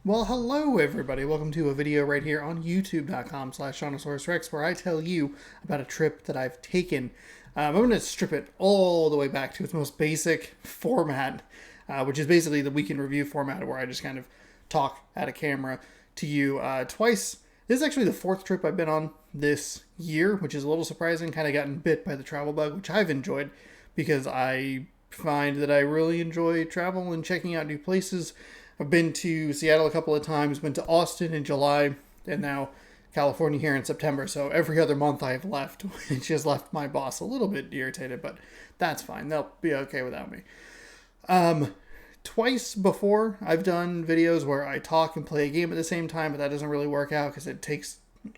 Well, hello everybody. Welcome to a video right here on youtube.com/Shaunosaurus where I tell you about a trip that I've taken. I'm going to strip it all the way back to its most basic format, which is basically the weekend review format where I just kind of talk at a camera to you twice. This is actually the fourth trip I've been on this year, which is a little surprising. Kind of gotten bit by the travel bug, which I've enjoyed because I find that I really enjoy travel and checking out new places. I've been to Seattle a couple of times, been to Austin in July, and now California here in September. So every other month I've left, which has left my boss a little bit irritated, but that's fine. They'll be okay without me. Twice before I've done videos where I talk and play a game at the same time, but that doesn't really work out because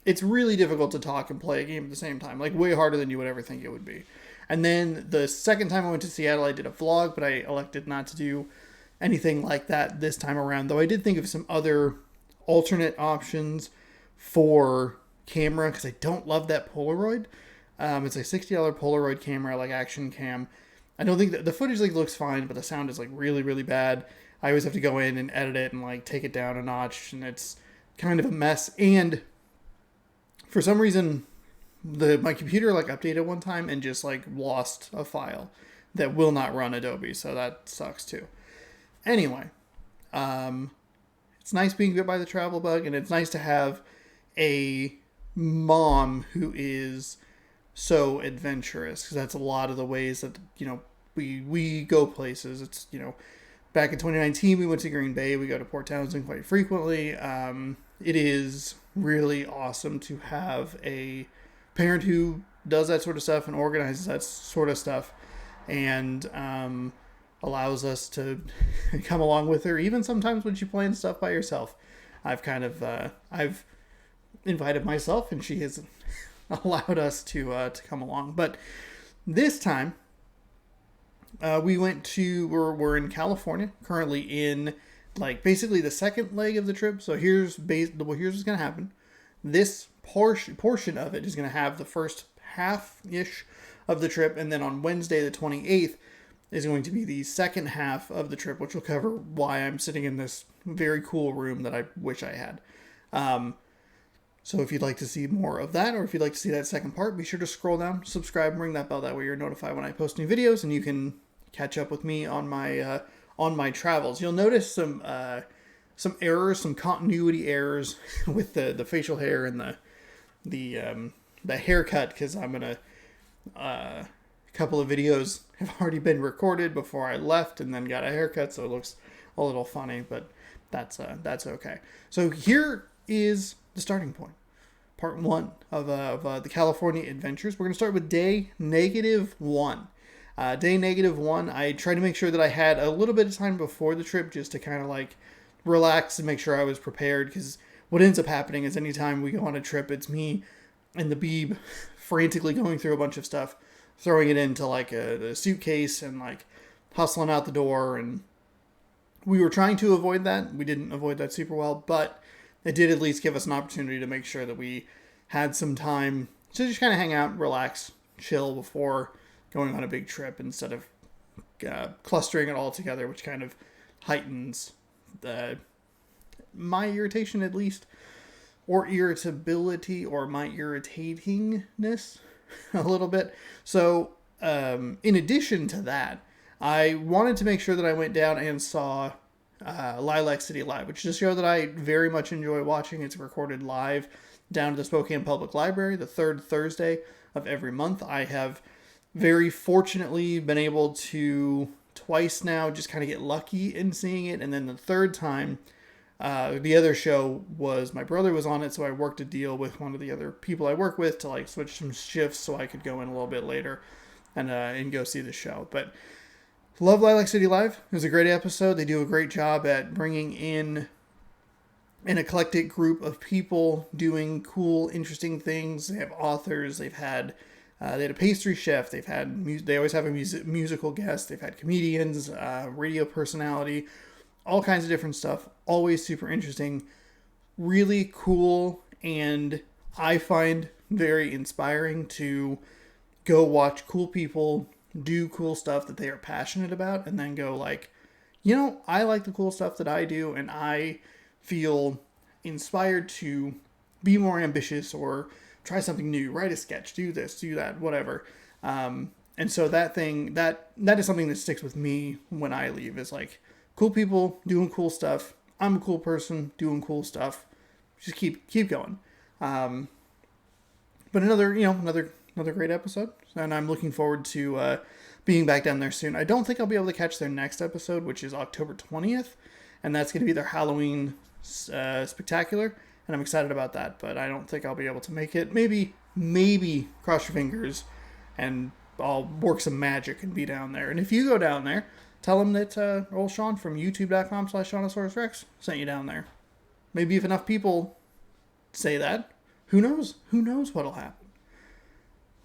it's really difficult to talk and play a game at the same time, like way harder than you would ever think it would be. And then the second time I went to Seattle, I did a vlog, but I elected not to do anything like that this time around, though I did think of some other alternate options for camera because I don't love that Polaroid. It's a $60 Polaroid camera, like action cam. I don't think that the footage looks fine, but the sound is really, really bad. I always have to go in and edit it and take it down a notch, and it's kind of a mess. And for some reason, my computer updated one time and just lost a file that will not run Adobe, so that sucks too. Anyway, it's nice being bit by the travel bug, and it's nice to have a mom who is so adventurous, because that's a lot of the ways that, we go places. It's, back in 2019, we went to Green Bay. We go to Port Townsend quite frequently. It is really awesome to have a parent who does that sort of stuff and organizes that sort of stuff, and allows us to come along with her, even sometimes when she plans stuff by herself. I've invited myself, and she has allowed us to come along. But this time, we're in California, currently in basically the second leg of the trip. So here's what's going to happen. This portion of it is going to have the first half-ish of the trip, and then on Wednesday the 28th, is going to be the second half of the trip, which will cover why I'm sitting in this very cool room that I wish I had. So if you'd like to see more of that, or if you'd like to see that second part, be sure to scroll down, subscribe, and ring that bell. That way you're notified when I post new videos, and you can catch up with me on my travels. You'll notice some errors, some continuity errors with the facial hair and the haircut, because I'm gonna a couple of videos have already been recorded before I left and then got a haircut, so it looks a little funny, but that's okay. So here is the starting point. Part one of the California adventures. We're going to start with day -1. Day -1, I tried to make sure that I had a little bit of time before the trip just to kind of relax and make sure I was prepared, because what ends up happening is anytime we go on a trip, it's me and the Beeb frantically going through a bunch of stuff, throwing it into a suitcase and hustling out the door. And we were trying to avoid that. We didn't avoid that super well, but it did at least give us an opportunity to make sure that we had some time to just kind of hang out, relax, chill before going on a big trip, instead of clustering it all together, which kind of heightens my irritation, at least, or irritability, or my irritatingness a little bit. So in addition to that, I wanted to make sure that I went down and saw Lilac City Live, which is a show that I very much enjoy watching. It's recorded live down at the Spokane Public Library the third Thursday of every month. I have very fortunately been able to twice now just kind of get lucky in seeing it, and then the third time, the other show was, my brother was on it, so I worked a deal with one of the other people I work with to switch some shifts so I could go in a little bit later and go see the show. But love Lilac City Live. It was a great episode. They do a great job at bringing in an eclectic group of people doing cool, interesting things. They have authors. They had a pastry chef. They always have a musical guest. They've had comedians, radio personality, all kinds of different stuff. Always super interesting, really cool, and I find very inspiring to go watch cool people do cool stuff that they are passionate about, and then go I like the cool stuff that I do, and I feel inspired to be more ambitious or try something new, write a sketch, do this, do that, whatever. And so that is something that sticks with me when I leave, is like cool people doing cool stuff. I'm a cool person doing cool stuff. Just keep going. But another great episode, and I'm looking forward to being back down there soon. I don't think I'll be able to catch their next episode, which is October 20th, and that's going to be their Halloween spectacular, and I'm excited about that. But I don't think I'll be able to make it. Maybe cross your fingers, and I'll work some magic and be down there. And if you go down there, tell them that old Sean from youtube.com/SeanOsaurusRex sent you down there. Maybe if enough people say that, who knows? Who knows what'll happen?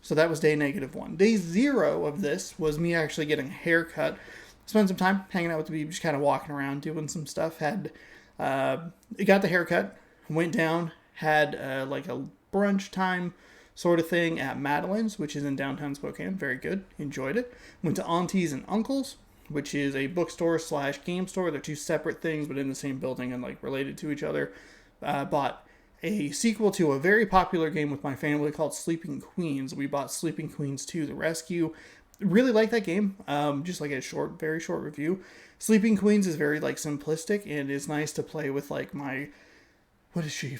So that was day -1. Day 0 of this was me actually getting a haircut. Spent some time hanging out with the baby, just kind of walking around, doing some stuff. Got the haircut, went down, had like a brunch time sort of thing at Madeline's, which is in downtown Spokane. Very good. Enjoyed it. Went to Auntie's and Uncle's, which is a bookstore / game store. They're two separate things, but in the same building and like related to each other. Bought a sequel to a very popular game with my family called Sleeping Queens. We bought Sleeping Queens 2: The Rescue. Really like that game. Just like a very short review. Sleeping Queens is very like simplistic, and it's nice to play with like my, what is she,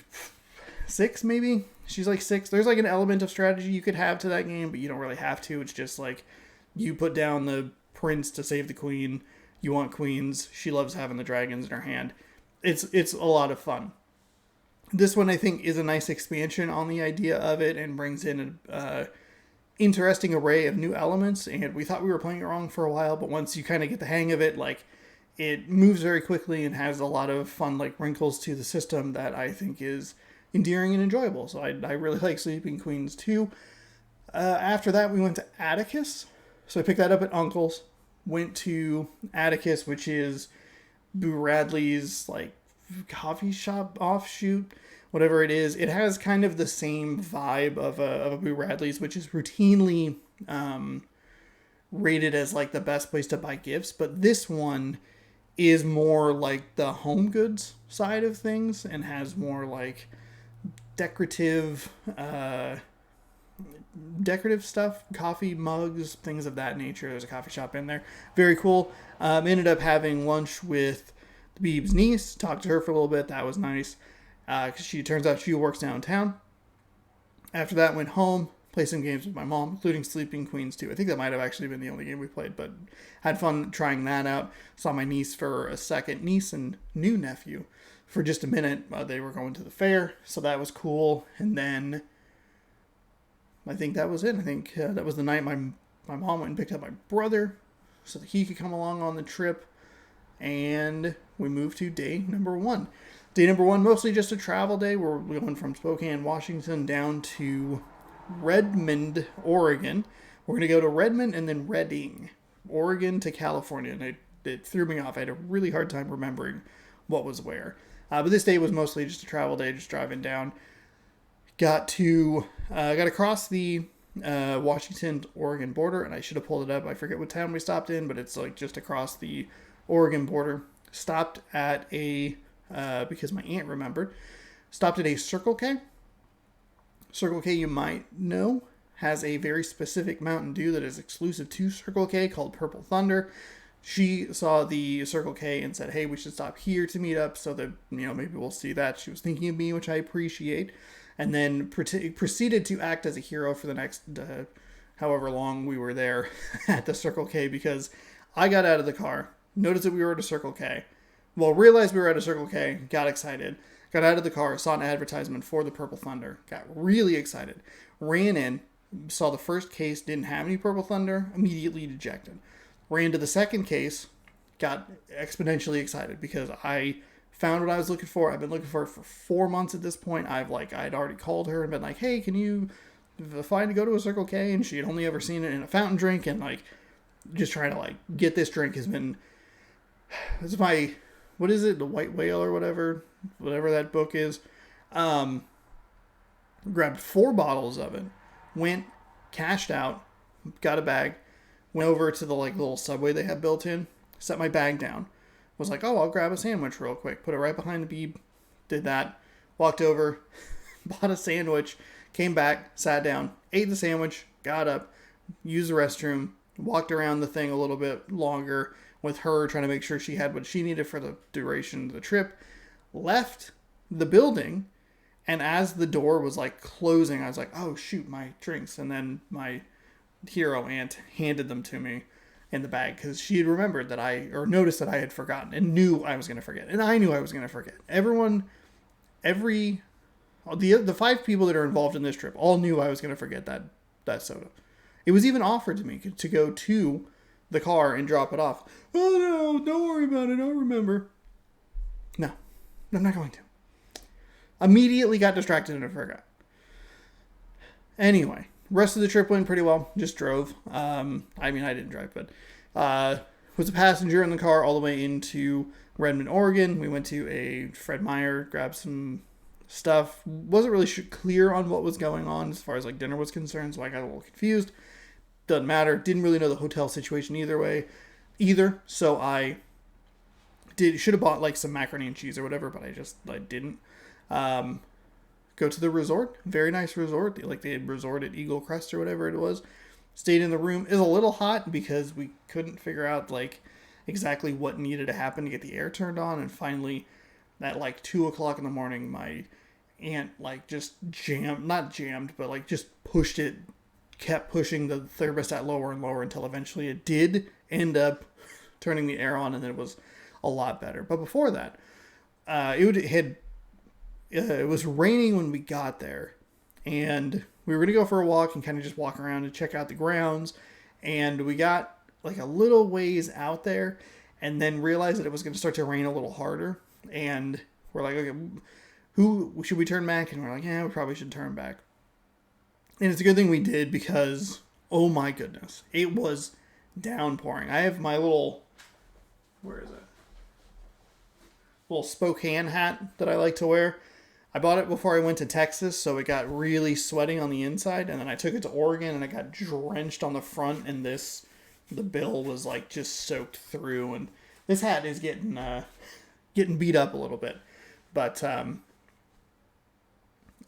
6 maybe? She's like 6. There's like an element of strategy you could have to that game, but you don't really have to. It's just like you put down the prince to save the queen. You want queens. She loves having the dragons in her hand. It's a lot of fun. This one, I think, is a nice expansion on the idea of it and brings in an interesting array of new elements. And we thought we were playing it wrong for a while, but once you kind of get the hang of it, like, it moves very quickly and has a lot of fun, like, wrinkles to the system that I think is endearing and enjoyable. So I really like Sleeping Queens 2. After that, we went to Atticus. So I picked that up at Uncle's. Went to Atticus, which is Boo Radley's, like, coffee shop offshoot, whatever it is. It has kind of the same vibe of a Boo Radley's, which is routinely rated as like the best place to buy gifts, but this one is more like the home goods side of things and has more like decorative stuff, coffee mugs, things of that nature. There's a coffee shop in there. Very cool. Ended up having lunch with the Beeb's niece, talked to her for a little bit. That was nice, because turns out she works downtown. After that, went home, played some games with my mom, including Sleeping Queens 2. I think that might have actually been the only game we played, but had fun trying that out. Saw my niece for a second, niece and new nephew, for just a minute. They were going to the fair, so that was cool. And then I think that was it. I think that was the night my mom went and picked up my brother so that he could come along on the trip. And we moved to day -1. Day -1, mostly just a travel day. We're going from Spokane, Washington, down to Redmond, Oregon. We're going to go to Redmond and then Redding, Oregon to California. And it threw me off. I had a really hard time remembering what was where. But this day was mostly just a travel day, just driving down. Got across the Washington-Oregon border, and I should have pulled it up. I forget what town we stopped in, but it's like just across the Oregon border. Stopped at because my aunt remembered, stopped at a Circle K. Circle K, you might know, has a very specific Mountain Dew that is exclusive to Circle K called Purple Thunder. She saw the Circle K and said, hey, we should stop here to meet up so that, maybe we'll see that. She was thinking of me, which I appreciate. And then proceeded to act as a hero for the next however long we were there at the Circle K, because I got out of the car, noticed that we were at a Circle K. Well, realized we were at a Circle K, got excited, got out of the car, saw an advertisement for the Purple Thunder, got really excited, ran in, saw the first case, didn't have any Purple Thunder, immediately dejected. Ran to the second case, got exponentially excited because I found what I was looking for. I've been looking for it for 4 months at this point. I'd already called her and been like, hey, can you find to go to a Circle K? And she had only ever seen it in a fountain drink, and just trying to get this drink has been, it's my, what is it? The White Whale or whatever that book is. Grabbed 4 bottles of it, went, cashed out, got a bag, went over to the little Subway they have built in, set my bag down, was like, oh, I'll grab a sandwich real quick, put it right behind the Beeb did that, walked over, bought a sandwich, came back, sat down, ate the sandwich, got up, used the restroom, walked around the thing a little bit longer with her, trying to make sure she had what she needed for the duration of the trip, left the building, and as the door was like closing, I was like, oh shoot, my drinks. And then my hero aunt handed them to me in the bag because she had remembered that noticed that I had forgotten and knew I was going to forget. And I knew I was going to forget. The 5 people that are involved in this trip all knew I was going to forget that soda. It was even offered to me to go to the car and drop it off. Oh no, don't worry about it. I'll remember. No, I'm not going to. Immediately got distracted and I forgot. Anyway, rest of the trip went pretty well. Just drove. I didn't drive, but was a passenger in the car all the way into Redmond, Oregon. We went to a Fred Meyer, grabbed some stuff. Wasn't really clear on what was going on as far as like dinner was concerned, so I got a little confused. Doesn't matter. Didn't really know the hotel situation either. So I should have bought like some macaroni and cheese or whatever, but I didn't. Go to the resort. Very nice resort. Like they had resort at Eagle Crest or whatever it was. Stayed in the room. It was a little hot because we couldn't figure out like exactly what needed to happen to get the air turned on. And finally, at like 2 o'clock in the morning, my aunt like just not jammed, but like just kept pushing the thermostat lower and lower until eventually it did end up turning the air on, and then it was a lot better. But before that, it was raining when we got there, and we were going to go for a walk and kind of just walk around and check out the grounds. And we got like a little ways out there and then realized that it was going to start to rain a little harder. And we're like, okay, who should we turn back? And we're like, yeah, we probably should turn back. And it's a good thing we did because, oh my goodness, it was downpouring. I have my little Spokane hat that I like to wear. I bought it before I went to Texas, so it got really sweating on the inside, and then I took it to Oregon, and I got drenched on the front, and the bill was like just soaked through, and this hat is getting beat up a little bit. But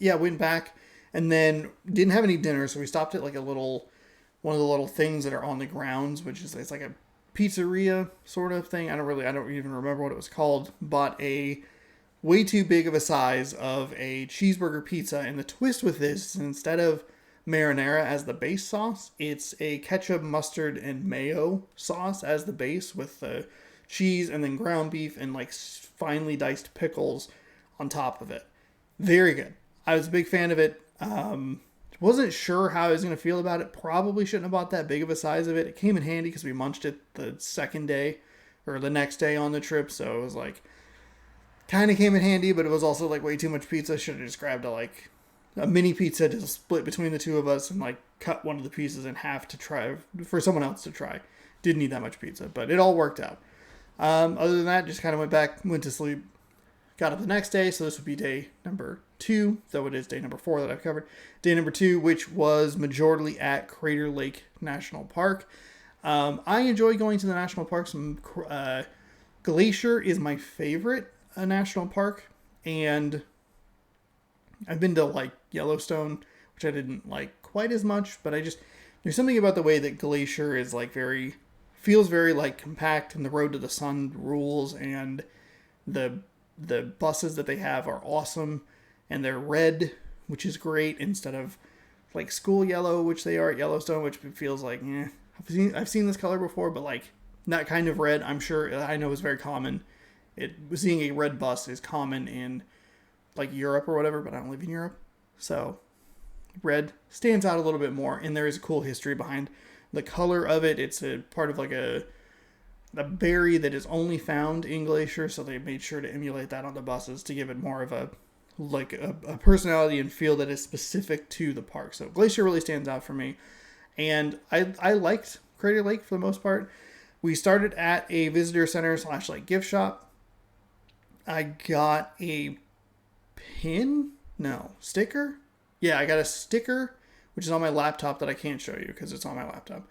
went back, and then didn't have any dinner, so we stopped at like one of the little things that are on the grounds, which is it's like a pizzeria sort of thing. I don't even remember what it was called. Bought a way too big of a size of a cheeseburger pizza, and the twist with this is instead of marinara as the base sauce, it's a ketchup, mustard, and mayo sauce as the base with the cheese and then ground beef and like finely diced pickles on top of it. Very good. I was a big fan of it. Wasn't sure how I was going to feel about it. Probably shouldn't have bought that big of a size of it. It came in handy because we munched it the second day or the next day on the trip, so it was like kind of came in handy, but it was also like way too much pizza. Should have just grabbed a mini pizza to split between the two of us and like cut one of the pieces in half to try for someone else to try. Didn't need that much pizza, but it all worked out. Other than that, just kind of went to sleep, got up the next day. So this would be day number 2, though it is day number 4 that I've covered. Day number 2, which was majorly at Crater Lake National Park. I enjoy going to the national parks. Glacier is my favorite national park, and I've been to like Yellowstone, which I didn't like quite as much, but there's something about the way that Glacier is like feels very like compact, and the Road to the Sun rules, and the buses that they have are awesome, and they're red, which is great, instead of like school yellow, which they are at Yellowstone, which feels like I've seen this color before, but like that kind of red, I know is very common. Seeing a red bus is common in like Europe or whatever, but I don't live in Europe. So red stands out a little bit more, and there is a cool history behind the color of it. It's a part of like a berry that is only found in Glacier, so they made sure to emulate that on the buses to give it more of a personality and feel that is specific to the park. So Glacier really stands out for me, and I liked Crater Lake for the most part. We started at a visitor center / like gift shop. I got a sticker. Yeah, I got a sticker, which is on my laptop that I can't show you because it's on my laptop.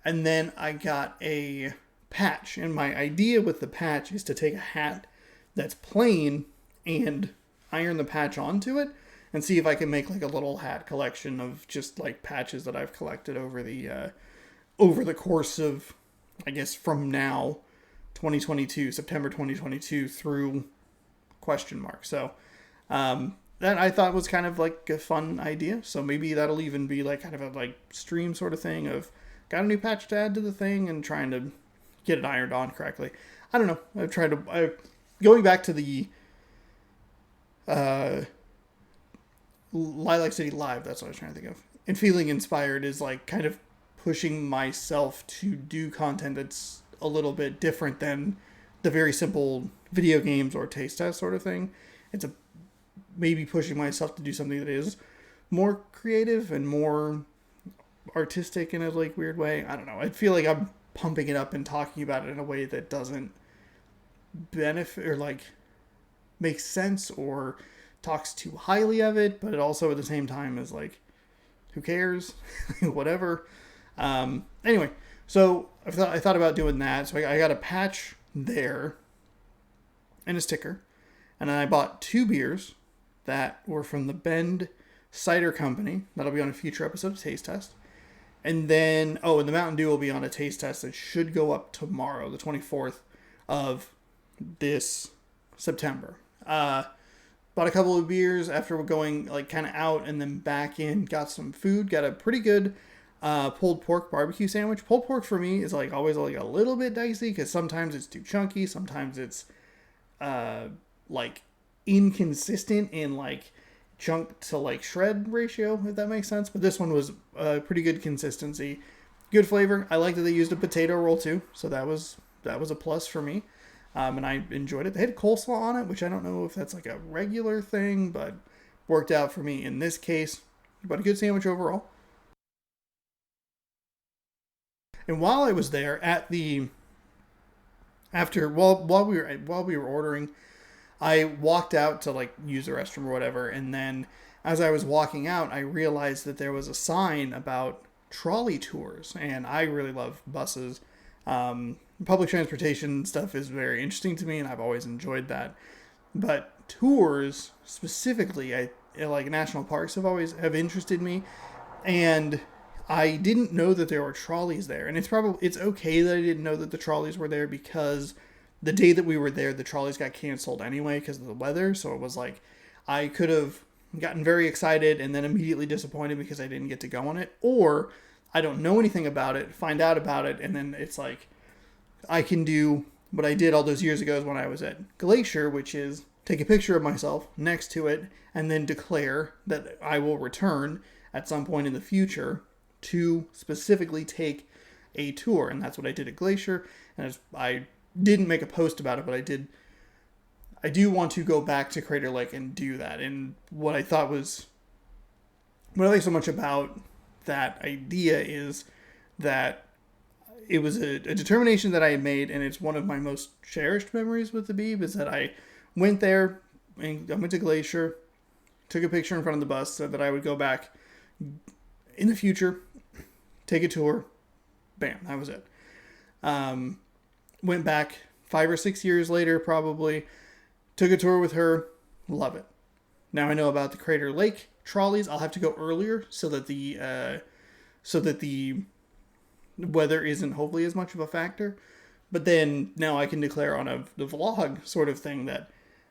And then I got a patch. And my idea with the patch is to take a hat that's plain and iron the patch onto it and see if I can make like a little hat collection of just like patches that I've collected over the course of, I guess, from now 2022, September 2022 through question mark. So that I thought was kind of like a fun idea. So maybe that'll even be like kind of a like stream sort of thing of got a new patch to add to the thing and trying to get it ironed on correctly. I don't know. I've tried to going back to the Lilac City Live. That's what I was trying to think of. And feeling inspired is like kind of pushing myself to do content that's a little bit different than the very simple video games or taste test sort of thing. It's maybe pushing myself to do something that is more creative and more artistic in a like weird way. I don't know. I feel like I'm pumping it up and talking about it in a way that doesn't benefit or like makes sense or talks too highly of it, but it also at the same time is like, who cares? Whatever. Anyway, so I thought about doing that. So I got a patch there and a sticker. And then I bought 2 beers that were from the Bend Cider Company. That'll be on a future episode of Taste Test. And then, and the Mountain Dew will be on a taste test that should go up tomorrow, the 24th of this September. Bought a couple of beers after we're going like kind of out and then back in. Got some food. Got a pretty good pulled pork barbecue sandwich. Pulled pork for me is like always like a little bit dicey because sometimes it's too chunky. Sometimes it's like inconsistent in like chunk to like shred ratio, if that makes sense. But this one was pretty good consistency, good flavor. I like that they used a potato roll too, so that was a plus for me. And I enjoyed it. They had coleslaw on it, which I don't know if that's like a regular thing, but worked out for me in this case. But a good sandwich overall. And while I was there while we were ordering, I walked out to like use the restroom or whatever, and then as I was walking out, I realized that there was a sign about trolley tours, and I really love buses. Public transportation stuff is very interesting to me, and I've always enjoyed that. But tours specifically, like national parks have interested me, and I didn't know that there were trolleys there, and it's okay that I didn't know that the trolleys were there because the day that we were there, the trolleys got canceled anyway because of the weather. So it was like I could have gotten very excited and then immediately disappointed because I didn't get to go on it, or I don't know anything about it, find out about it, and then it's like I can do what I did all those years ago when I was at Glacier, which is take a picture of myself next to it and then declare that I will return at some point in the future to specifically take a tour. And that's what I did at Glacier. And I didn't make a post about it, but I do want to go back to Crater Lake and do that. And what I like so much about that idea is that it was a determination that I had made, and it's one of my most cherished memories with the Beeb, is that I went there, and I went to Glacier, took a picture in front of the bus, said that I would go back in the future, take a tour, bam, that was it. Went back 5 or 6 years later, probably, took a tour with her, love it. Now I know about the Crater Lake trolleys. I'll have to go earlier so that the weather isn't hopefully as much of a factor. But then now I can declare on the vlog sort of thing that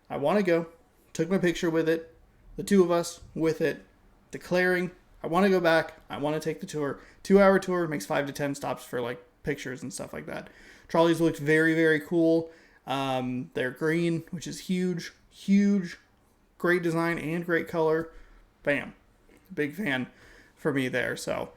I want to go. Took my picture with it, the two of us with it, declaring I want to go back. I want to take the tour. 2-hour tour, makes 5 to 10 stops for like pictures and stuff like that. Trolleys looked very, very cool. They're green, which is huge, huge, great design and great color. Bam. Big fan for me there. So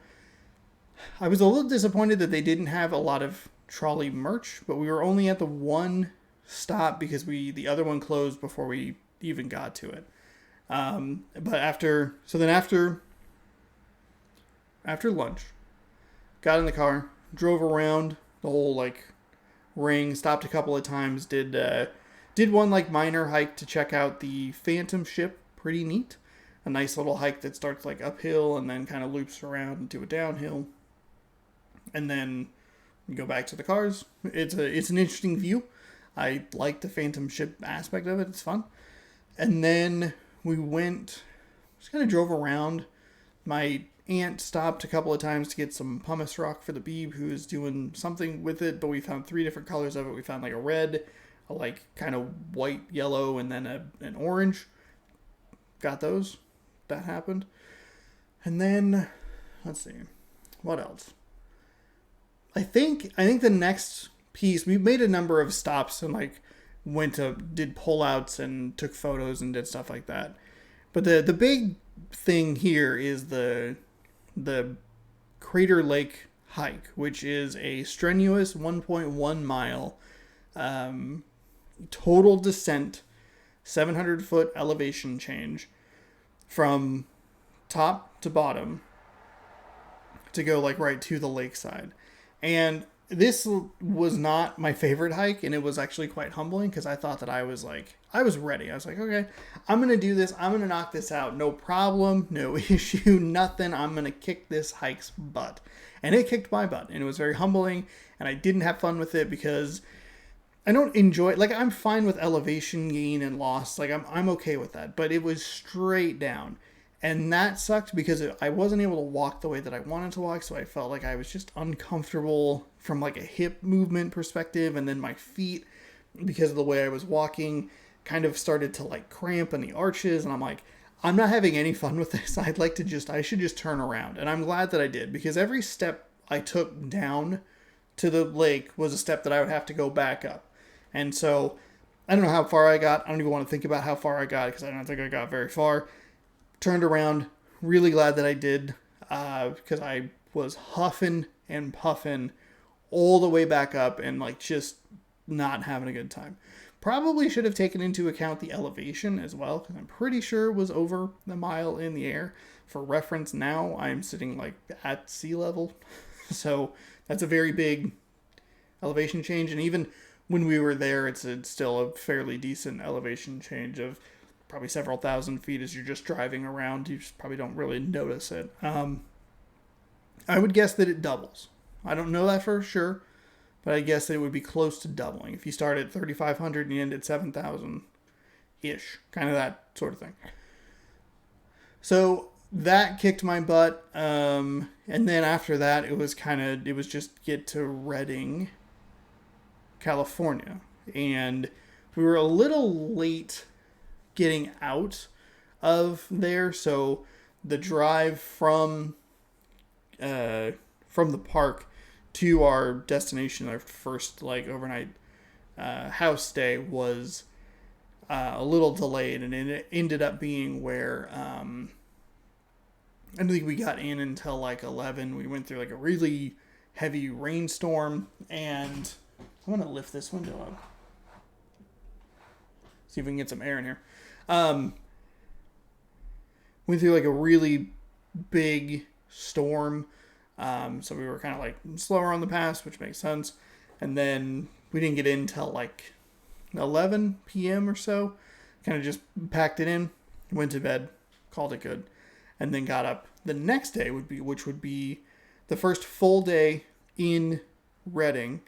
I was a little disappointed that they didn't have a lot of trolley merch, but we were only at the one stop because the other one closed before we even got to it. But after lunch, got in the car, drove around the whole like ring, stopped a couple of times, did one like minor hike to check out the Phantom ship. Pretty neat. A nice little hike that starts like uphill and then kind of loops around into a downhill. And then you go back to the cars. It's an interesting view. I like the Phantom ship aspect of it. It's fun. And then just kind of drove around. My aunt stopped a couple of times to get some pumice rock for the beeb, who is doing something with it, but we found 3 different colors of it. We found like a red, a like kind of white, yellow, and then an orange. Got those. That happened. And then, let's see, what else? I think the next piece, we made a number of stops and like did pullouts and took photos and did stuff like that. But the big thing here is the Crater Lake hike, which is a strenuous 1.1 mile total descent, 700-foot elevation change from top to bottom to go like right to the lakeside. And this was not my favorite hike, and it was actually quite humbling because I thought that I was ready. I was like, okay, I'm going to do this. I'm going to knock this out. No problem, no issue, nothing. I'm going to kick this hike's butt. And it kicked my butt, and it was very humbling, and I didn't have fun with it because I don't enjoy it. Like, I'm fine with elevation gain and loss. Like, I'm okay with that. But it was straight down. And that sucked because I wasn't able to walk the way that I wanted to walk, so I felt like I was just uncomfortable from like a hip movement perspective, and then my feet, because of the way I was walking, kind of started to like cramp in the arches, and I'm like, I'm not having any fun with this. I should just turn around. And I'm glad that I did, because every step I took down to the lake was a step that I would have to go back up. And so I don't know how far I got. I don't even want to think about how far I got because I don't think I got very far. Turned around, really glad that I did, because I was huffing and puffing all the way back up and like just not having a good time. Probably should have taken into account the elevation as well, because I'm pretty sure it was over the mile in the air. For reference, now I'm sitting like at sea level, so that's a very big elevation change. And even when we were there, it's still a fairly decent elevation change of probably several thousand feet as you're just driving around. You just probably don't really notice it. I would guess that it doubles. I don't know that for sure, but I guess that it would be close to doubling. If you start at 3,500 and you end at 7,000-ish, kind of that sort of thing. So that kicked my butt. And then after that, it was just get to Redding, California. And we were a little late getting out of there, so the drive from the park to our destination, our first like overnight house stay, was a little delayed, and it ended up being where I don't think we got in until like 11. We went through like a really heavy rainstorm, and I want to lift this window up, see if we can get some air in here. Went through like a really big storm, so we were kind of like slower on the pass, which makes sense. And then we didn't get in till like 11 p.m. or so. Kind of just packed it in, went to bed, called it good, and then got up the next day, which would be the first full day in Redding.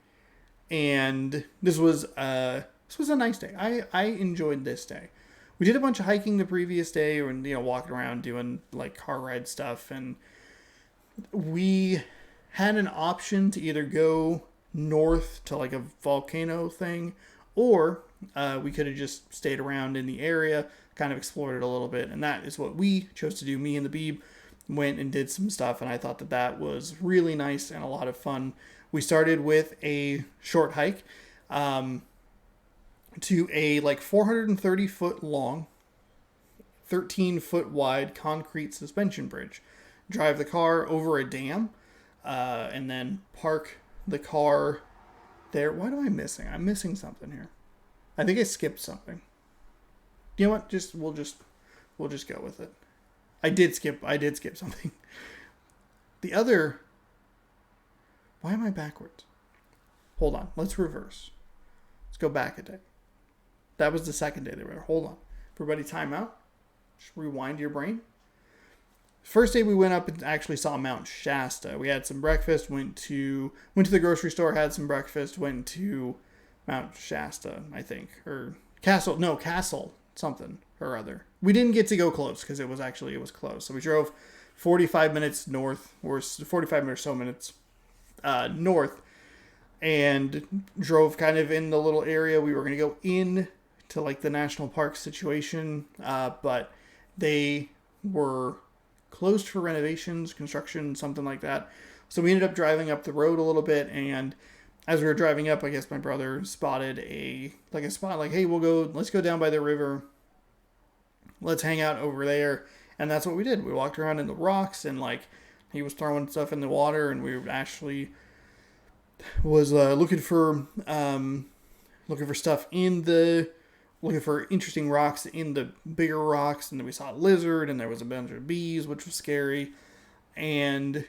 And this was a nice day. I enjoyed this day. We did a bunch of hiking the previous day, and walking around doing like car ride stuff, and we had an option to either go north to like a volcano thing, or we could have just stayed around in the area, kind of explored it a little bit, and that is what we chose to do. Me and the Beeb went and did some stuff, and I thought that was really nice and a lot of fun. We started with a short hike to a like 430 foot long, 13 foot wide concrete suspension bridge. Drive the car over a dam, and then park the car there. What am I missing? I'm missing something here. I think I skipped something. You know what? We'll just go with it. I did skip something. The other. Why am I backwards? Hold on. Let's reverse. Let's go back a day. That was the second day they were there. Hold on. Everybody time out. Just rewind your brain. First day we went up and actually saw Mount Shasta. We had some breakfast, went to the grocery store, had some breakfast, went to Mount Shasta, I think. Or Castle something. or other. We didn't get to go close because it was close. So we drove 45 minutes north, or 45 or so minutes north, and drove kind of in the little area. We were going to go in to like the national park situation, but they were closed for renovations, construction, something like that. So we ended up driving up the road a little bit, and as we were driving up, I guess my brother spotted a spot like, hey, let's go down by the river. Let's hang out over there. And that's what we did. We walked around in the rocks, and like he was throwing stuff in the water, and we actually was looking for stuff looking for interesting rocks in the bigger rocks, and then we saw a lizard, and there was a bunch of bees, which was scary. And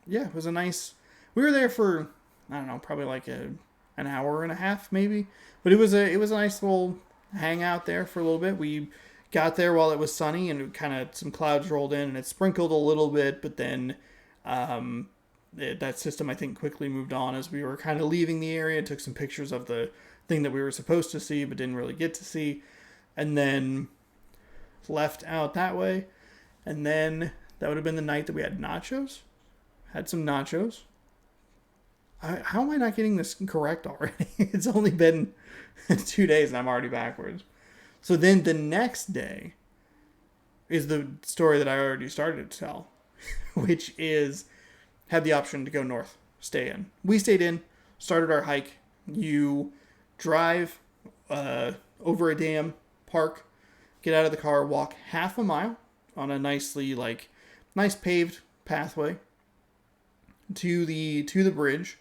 yeah, it was we were there for, I don't know, probably like an hour and a half maybe, but it was a nice little hangout there for a little bit. We got there while it was sunny, and kind of some clouds rolled in, and it sprinkled a little bit, but then that system, I think, quickly moved on as we were kind of leaving the area. Took some pictures of the thing that we were supposed to see but didn't really get to see, and then left out that way. And then that would have been the night that we had nachos. Had some nachos. How am I not getting this correct already? It's only been 2 days and I'm already backwards. So then the next day is the story that I already started to tell, which is had the option to go north, stay in. We stayed in, started our hike. You drive over a dam, park, get out of the car, walk half a mile on a nice paved pathway to the bridge,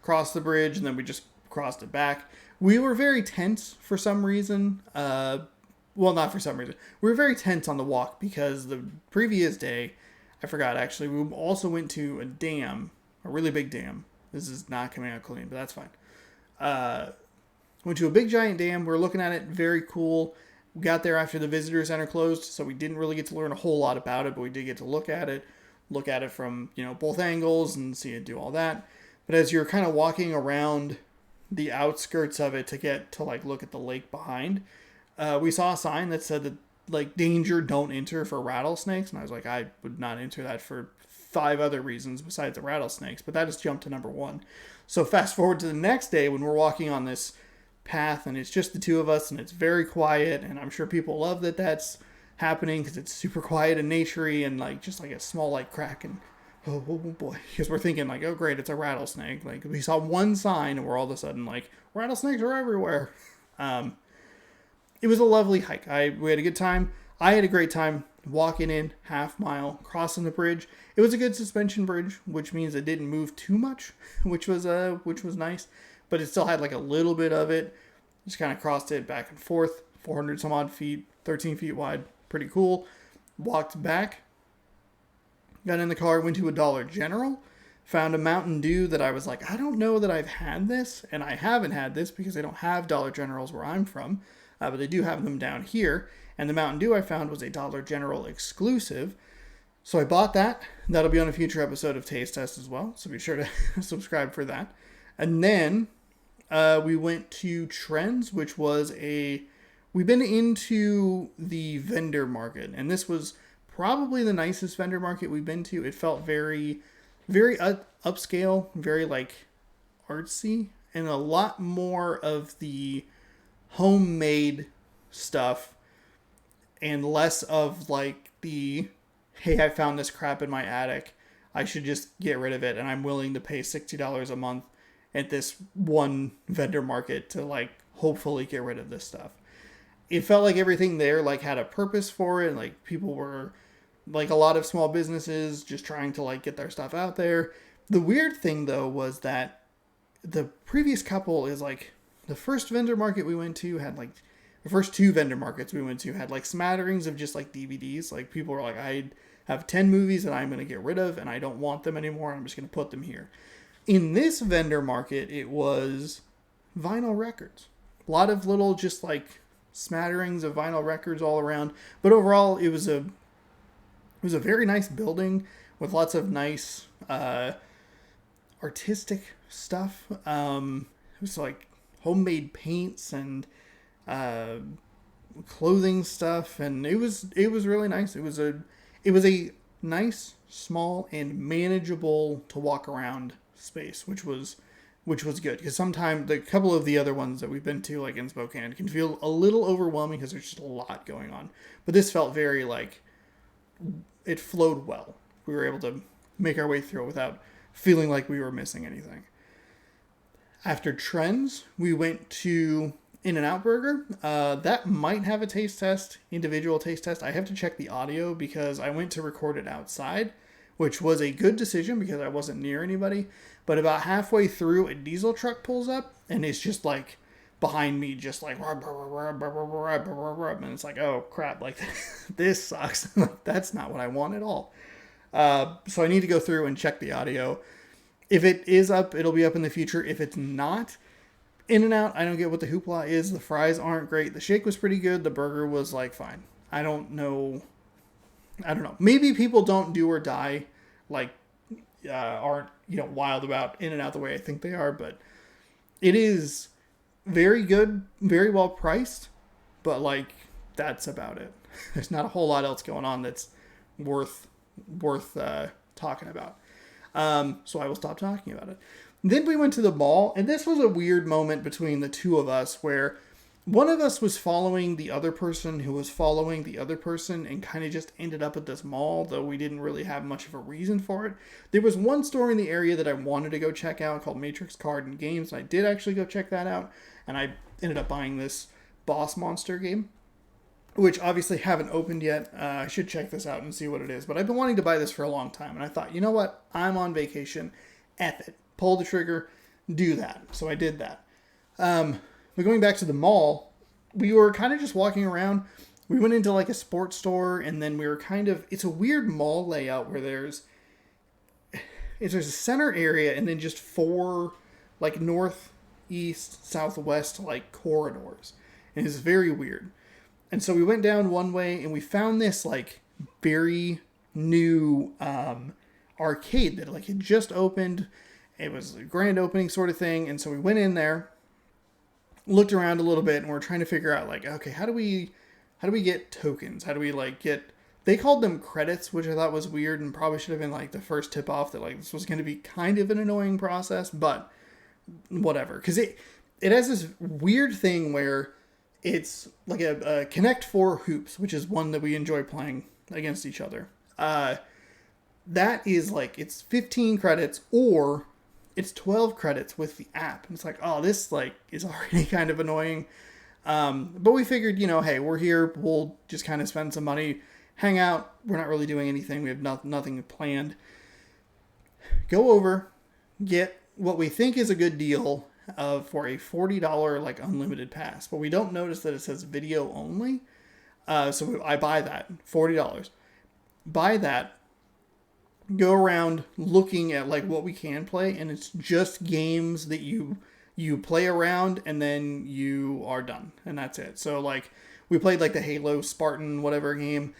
cross the bridge, and then we just crossed it back. We were very tense for some reason. Well, not for some reason. We were very tense on the walk because the previous day, I forgot actually, we also went to a dam, a really big dam. This is not coming out clean, but that's fine. Went to a big giant dam. We were looking at it, very cool. We got there after the visitor center closed, so we didn't really get to learn a whole lot about it, but we did get to look at it from, both angles and see it do all that. But as you're kind of walking around the outskirts of it to get to look at the lake behind, we saw a sign that said that danger, don't enter for rattlesnakes. And I was like, I would not enter that for 5 other reasons besides the rattlesnakes, but that has jumped to number 1. So fast forward to the next day when we're walking on this path and it's just the two of us and it's very quiet, and I'm sure people love that that's happening because it's super quiet and naturey, and just a small crack, and oh boy, because we're thinking oh great, it's a rattlesnake. We saw one sign and we're all of a sudden rattlesnakes are everywhere. It was a lovely hike. We had a good time. I had a great time walking in half mile, crossing the bridge. It was a good suspension bridge, which means it didn't move too much, which was nice, but it still had a little bit of it. Just kind of crossed it back and forth, 400 some odd feet, 13 feet wide, pretty cool. Walked back, got in the car, went to a Dollar General, found a Mountain Dew that I was I don't know that I've had this, and I haven't had this because they don't have Dollar Generals where I'm from, but they do have them down here. And the Mountain Dew I found was a Dollar General exclusive. So I bought that. That'll be on a future episode of Taste Test as well, so be sure to subscribe for that. And then we went to Trends, which was we've been into the vendor market, and this was probably the nicest vendor market we've been to. It felt very, very upscale, very artsy, and a lot more of the homemade stuff and less of the, hey, I found this crap in my attic, I should just get rid of it, and I'm willing to pay $60 a month at this one vendor market to hopefully get rid of this stuff. It felt like everything there had a purpose for it, and people were a lot of small businesses just trying to get their stuff out there. The weird thing though was that the previous couple is the first vendor market we went to had the first 2 vendor markets we went to had smatterings of just DVDs. People were I have 10 movies that I'm going to get rid of and I don't want them anymore. I'm just going to put them here. In this vendor market, it was vinyl records. A lot of little just smatterings of vinyl records all around. But overall, it was a very nice building with lots of nice artistic stuff. It was homemade paints and clothing stuff, and it was really nice. It was a nice, small, and manageable to walk around space, which was good, because sometimes the couple of the other ones that we've been to, like in Spokane, can feel a little overwhelming because there's just a lot going on. But this felt very like it flowed well. We were able to make our way through it without feeling like we were missing anything. After Trends, we went to In-N-Out Burger. That might have a taste test, individual taste test. I have to check the audio because I went to record it outside, which was a good decision because I wasn't near anybody. But about halfway through, a diesel truck pulls up, and it's just like behind me, just like, and it's like, oh crap, like this sucks. That's not what I want at all. So I need to go through and check the audio. If it is up, it'll be up in the future. If it's not, In-N-Out, I don't get what the hoopla is. The fries aren't great. The shake was pretty good. The burger was like fine. I don't know. Maybe people don't do or die, like aren't wild about In-N-Out the way I think they are, but it is very good, very well priced, but like that's about it. There's not a whole lot else going on that's worth talking about. So I will stop talking about it. Then we went to the mall, and this was a weird moment between the two of us where one of us was following the other person who was following the other person and kind of just ended up at this mall, though we didn't really have much of a reason for it. There was one store in the area that I wanted to go check out called Matrix Card and Games, and I did actually go check that out, and I ended up buying this Boss Monster game, which obviously haven't opened yet. I should check this out and see what it is, but I've been wanting to buy this for a long time, and I thought, you know what? I'm on vacation. F it. Pull the trigger. Do that. So I did that. But going back to the mall, we were kind of just walking around. We went into like a sports store, and then we were it's a weird mall layout where there's a center area and then just 4 like north, east, southwest like corridors. And it's very weird. And so we went down one way and we found this like very new arcade that like had just opened. It was a grand opening sort of thing. And so we went in there, looked around a little bit, and we're trying to figure out like, okay, how do we get tokens? How do we like they called them credits, which I thought was weird and probably should have been like the first tip off that like this was going to be kind of an annoying process, but whatever. Cause it has this weird thing where it's like a Connect 4 hoops, which is one that we enjoy playing against each other. That is like, it's 15 credits or it's 12 credits with the app. And it's like, oh, this like is already kind of annoying. But we figured, hey, we're here. We'll just kind of spend some money, hang out. We're not really doing anything. We have nothing planned. Go over, get what we think is a good deal for a $40 like unlimited pass. But we don't notice that it says video only. So I buy that, $40. Buy that. Go around looking at like what we can play, and it's just games that you play around and then you are done, and that's it. So like we played like the Halo Spartan whatever game,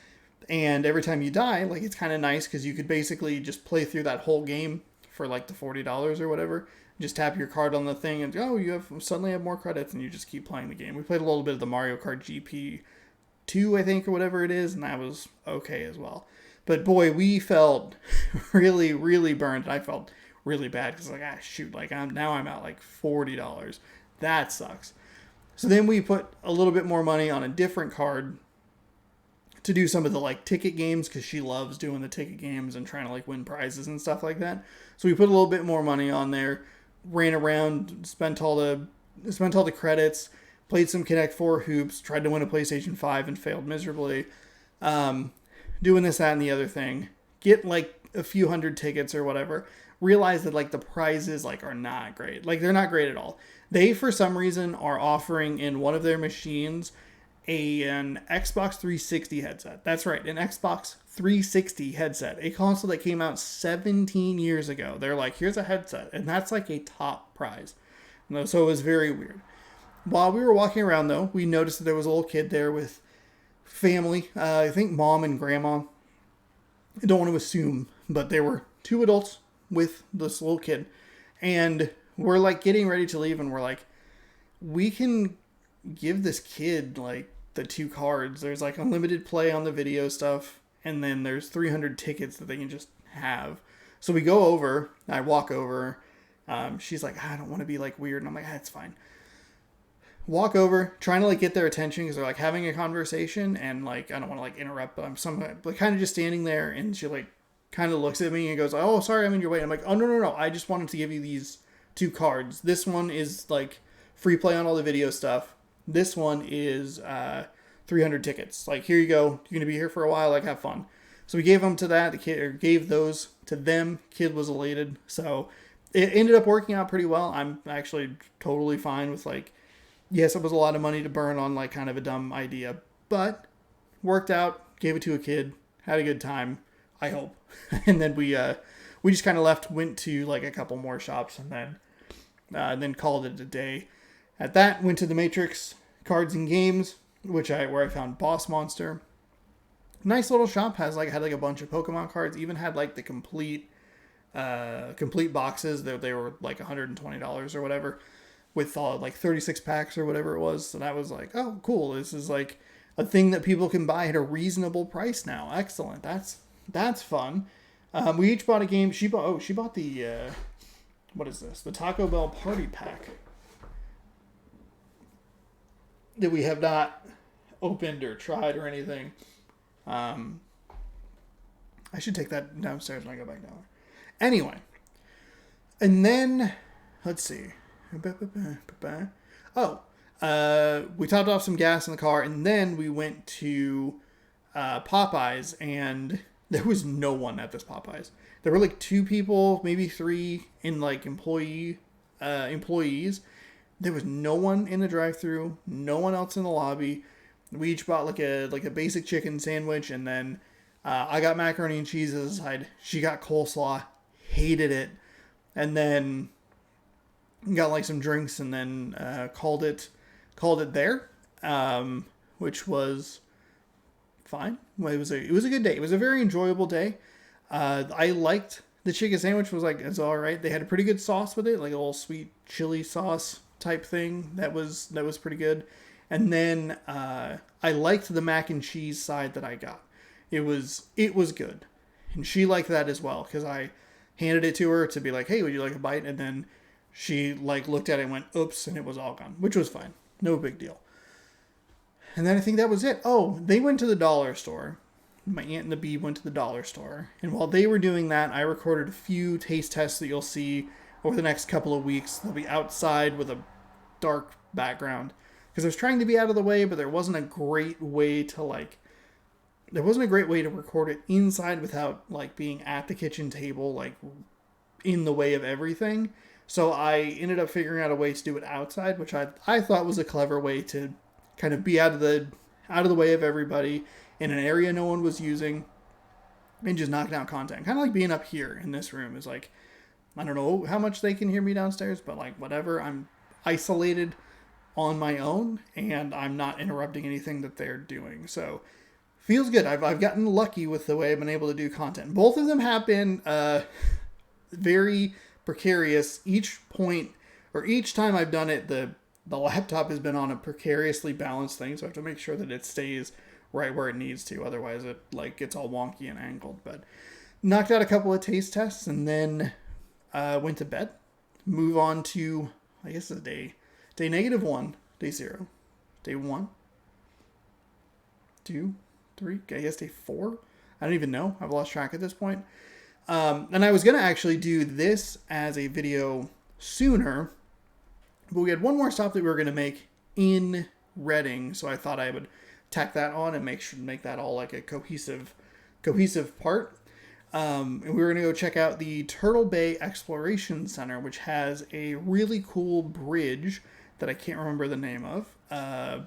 and every time you die, like it's kind of nice because you could basically just play through that whole game for like the $40 or whatever. Just tap your card on the thing and you suddenly have more credits, and you just keep playing the game. We played a little bit of the Mario Kart GP 2, I think, or whatever it is, and that was okay as well. But boy, we felt really, really burned. I felt really bad because like, shoot, like I'm out like $40. That sucks. So then we put a little bit more money on a different card to do some of the like ticket games, because she loves doing the ticket games and trying to like win prizes and stuff like that. So we put a little bit more money on there, ran around, spent all the credits, played some Connect 4 hoops, tried to win a PlayStation 5 and failed miserably. Doing this, that, and the other thing, get like a few hundred tickets or whatever, realize that like the prizes like are not great. Like they're not great at all. They, for some reason, are offering in one of their machines an Xbox 360 headset. That's right, an Xbox 360 headset, a console that came out 17 years ago. They're like, here's a headset, and that's like a top prize. So it was very weird. While we were walking around, though, we noticed that there was a little kid there with family, I think mom and grandma. I don't want to assume, but there were 2 adults with this little kid, and we're like getting ready to leave, and we're like, we can give this kid like the 2 cards. There's like unlimited play on the video stuff, and then there's 300 tickets that they can just have. So we go over, I walk over, she's like, I don't want to be like weird, and I'm like, it's fine. Walk over, trying to like get their attention because they're like having a conversation, and like I don't want to like interrupt, but I'm like kind of just standing there, and she like kind of looks at me and goes, oh, sorry, I'm in your way. I'm like, oh, no, I just wanted to give you these 2 cards. This one is like free play on all the video stuff. This one is 300 tickets. Like, here you go. You're gonna be here for a while. Like, have fun. So we gave them to that. The kid, or gave those to them. Kid was elated. So it ended up working out pretty well. I'm actually totally fine with like, yes, it was a lot of money to burn on like kind of a dumb idea, but worked out. Gave it to a kid. Had a good time, I hope. And then we just kind of left, went to like a couple more shops, and then called it a day. At that, went to the Matrix Cards and Games, where I found Boss Monster. Nice little shop, had like a bunch of Pokemon cards, even had like the complete boxes. They were like $120 or whatever, with like 36 packs or whatever it was. So that was like, oh, cool. This is like a thing that people can buy at a reasonable price now. Excellent. That's fun. We each bought a game. She bought the what is this? The Taco Bell Party Pack that we have not opened or tried or anything. I should take that downstairs when I go back down. Anyway, and then let's see. We topped off some gas in the car, and then we went to Popeyes, and there was no one at this Popeyes. There were like 2 people, maybe 3 in like employees. There was no one in the drive-thru, no one else in the lobby. We each bought like a basic chicken sandwich, and then I got macaroni and cheese as a side. She got coleslaw, hated it, and then got like some drinks, and then called it there, which was fine. Well, it was a good day. It was a very enjoyable day. I liked the chicken sandwich. Was like, it's all right. They had a pretty good sauce with it, like a little sweet chili sauce type thing. That was pretty good. And then I liked the mac and cheese side that I got. It was good, and she liked that as well, because I handed it to her to be like, hey, would you like a bite? And then she like looked at it and went, oops, and it was all gone, which was fine. No big deal. And then I think that was it. Oh, they went to the dollar store. My aunt and the bee went to the dollar store. And while they were doing that, I recorded a few taste tests that you'll see over the next couple of weeks. They'll be outside with a dark background, because I was trying to be out of the way, but there wasn't a great way to record it inside without like being at the kitchen table, like in the way of everything. So I ended up figuring out a way to do it outside, which I thought was a clever way to kind of be out of the way of everybody in an area no one was using, and just knocking out content. Kind of like being up here in this room is like, I don't know how much they can hear me downstairs, but like whatever, I'm isolated on my own, and I'm not interrupting anything that they're doing. So feels good. I've gotten lucky with the way I've been able to do content. Both of them have been very precarious. Each time I've done it, the laptop has been on a precariously balanced thing, so I have to make sure that it stays right where it needs to. Otherwise it like gets all wonky and angled. But knocked out a couple of taste tests, and then went to bed. Move on to, I guess, it's day -1, day 0, day 1, 2, 3, I guess day 4. I don't even know. I've lost track at this point. And I was going to actually do this as a video sooner, but we had one more stop that we were going to make in Reading, so I thought I would tack that on and make that all like a cohesive part. And we were going to go check out the Turtle Bay Exploration Center, which has a really cool bridge that I can't remember the name of,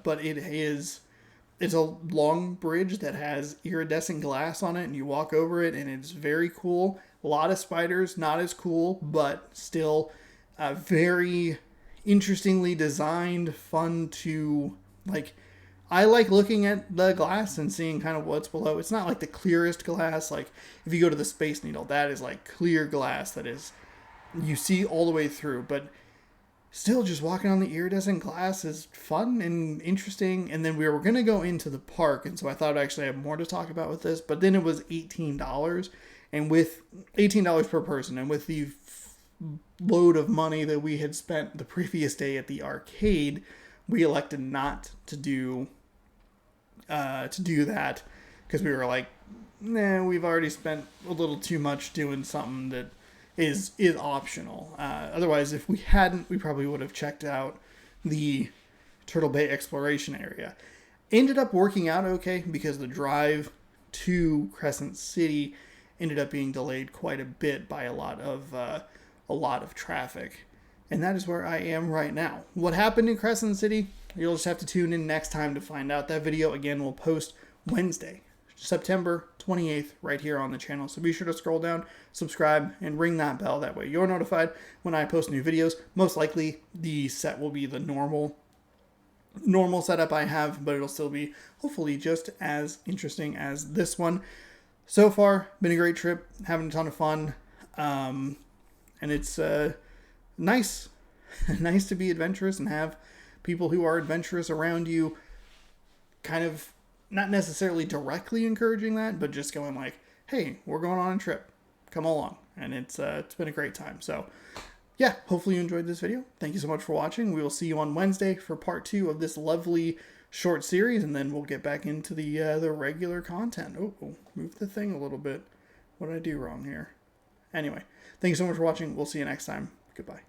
but it's a long bridge that has iridescent glass on it, and you walk over it, and it's very cool. A lot of spiders, not as cool, but still very interestingly designed, fun to, like, I like looking at the glass and seeing kind of what's below. It's not like the clearest glass. Like if you go to the Space Needle, that is like clear glass that is, you see all the way through, but still just walking on the iridescent glass is fun and interesting. And then we were going to go into the park, and so I thought I'd actually have more to talk about with this, but then it was $18, and with $18 per person, and with the load of money that we had spent the previous day at the arcade, we elected not to do that, because we were like, nah, we've already spent a little too much doing something that is optional. Otherwise, if we hadn't, we probably would have checked out the Turtle Bay exploration area. Ended up working out okay, because the drive to Crescent City ended up being delayed quite a bit by a lot of traffic. And that is where I am right now. What happened in Crescent City? You'll just have to tune in next time to find out. That video, again, will post Wednesday, September 28th, right here on the channel. So be sure to scroll down, subscribe, and ring that bell. That way you're notified when I post new videos. Most likely, the set will be the normal setup I have, but it'll still be hopefully just as interesting as this one. So far, been a great trip, having a ton of fun, and it's nice to be adventurous and have people who are adventurous around you, kind of not necessarily directly encouraging that, but just going like, hey, we're going on a trip, come along. And it's been a great time. So yeah, hopefully you enjoyed this video. Thank you so much for watching. We will see you on Wednesday for part 2 of this lovely short series, and then we'll get back into the regular content. Oh, move the thing a little bit. What did I do wrong here? Anyway, thank you so much for watching. We'll see you next time. Goodbye.